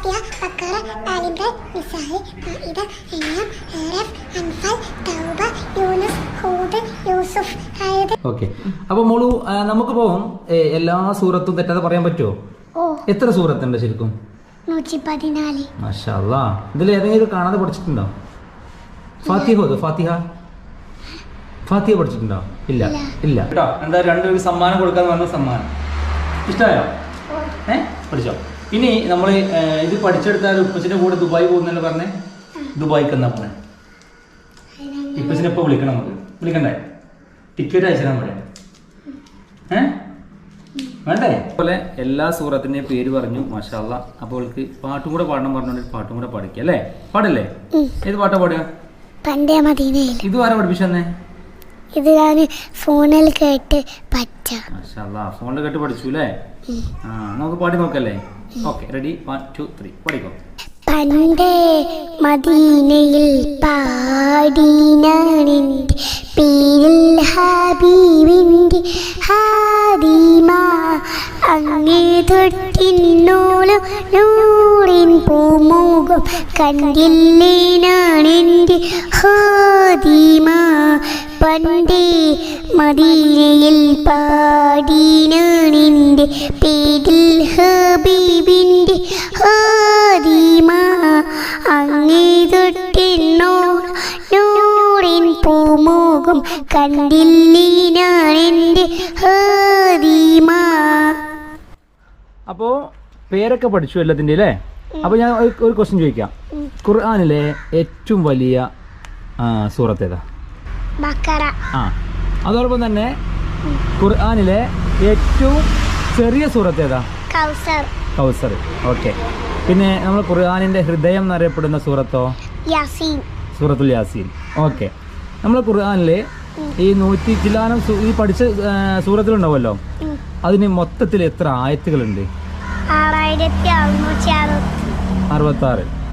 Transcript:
ഫാത്തിഹ, Baqara, all Imran, നിസാ, മാഇദ, അൻആം, അറഫ്, അൻഫാൽ, തൗബ, യൂനുസ്, ഹൂദ്, യൂസുഫ് ആയത്. Okay. അപ്പൊ മോളു നമുക്കിപ്പോ എല്ലാ സൂറത്തും തെറ്റാതെ പറയാൻ പറ്റുമോ? എത്ര സൂറത്തുണ്ട് ശരിക്കും? 114. മാഷാ അല്ലാഹ്. ഇതിൽ ഏതെങ്കിലും കാണാതെ പഠിച്ചിട്ടുണ്ടോ? ഫാത്തിഹ പഠിച്ചിട്ടുണ്ടോ? ഇല്ല ഇല്ല കേട്ടോ. എന്താ രണ്ടുപേർക്ക് സമ്മാനം കൊടുക്കാന്ന് പറഞ്ഞ സമ്മാനം ഇഷ്ടമായോ? പഠിച്ചോ. ഇനി നമ്മൾ ഇത് പഠിച്ചെടുത്താൽ ഉപ്പച്ചിന്റെ കൂടെ ദുബായ് പോകുന്നല്ലോ പറഞ്ഞേ. ദുബായിക്ക് എന്നാ പറഞ്ഞേ? ഇപ്പച്ചിനെ ഇപ്പൊ വിളിക്കണം. നമുക്ക് വിളിക്കണ്ടേ? ടിക്കറ്റ് അയച്ചാൽ പറയാം. വേണ്ടേ? അതുപോലെ എല്ലാ സൂറത്തിന്റെയും പേര് പറഞ്ഞു. മാഷാ അല്ലാഹ്. അപ്പോൾ അവൾക്ക് പാട്ടും കൂടെ പാടണം പറഞ്ഞോണ്ട് പാട്ടും കൂടെ പഠിക്കുക അല്ലേ? പാടല്ലേ? ഏത് പാട്ടാ പാടുക? പണ്ടേ മദീനയിൽ. ഇത് ആരാ പഠിപ്പിച്ചെന്നേ? ഇത് ഞാൻ ഫോണിൽ കേട്ട് മാഷാ അല്ലാഹ്. ഫോണിൽ കേട്ട് പഠിച്ചു അല്ലേ? നമുക്ക് പാടി നോക്കല്ലേ? Okay, ready? 1 2 3 പഠിക്കോ. പണ്ടേ മദീനയിൽ പാടിനാണെൻ്റെ പേരിൽ ഹബീബിൻ്റെ ഹാദിമ അങ്ങേ തൊട്ടിന്നോളം നൂറിൻ പൂമുഖം കണ്ടില്ലേനാണെൻ്റെ ഹാദിമ പണ്ടേ മദീനയിൽ പാടിനാണെൻ്റെ പേരിൽ ഹബീബിൻ്റെ ഹാദിമ അങ്ങേ തൊട്ടിന്നോളം നൂറിൻ പൂമുഖം കണ്ടില്ലേനാണെൻ്റെ ഹാദിമ. അപ്പോ പേരൊക്കെ പഠിച്ചു എല്ലാത്തിൻ്റെ അല്ലേ? അപ്പൊ ഞാൻ ഒരു ക്വസ്റ്റ്യൻ ചോദിക്കാം. ഖുർആനിലെ ഏറ്റവും വലിയ സൂറത്ത് ഏതാ? ബഖറ. അതോടൊപ്പം തന്നെ ഖുർആനിലെ ഏറ്റവും ചെറിയ സൂറത്ത് ഏതാ? കൗസർ. ഓക്കെ. പിന്നെ നമ്മൾ ഖുർആനിന്റെ ഹൃദയം എന്നറിയപ്പെടുന്ന സൂറത്തോ? യാസീൻ. സൂറത്തുൽ യാസീൻ. ഓക്കെ. നമ്മൾ ഖുർആനിലെ ഈ 100 ചില്ലാനം ഈ പഠിച്ച സൂറത്തിലുണ്ടാവുമല്ലോ, അതിന് മൊത്തത്തിൽ എത്ര ആയത്തുകളുണ്ട്? 6666.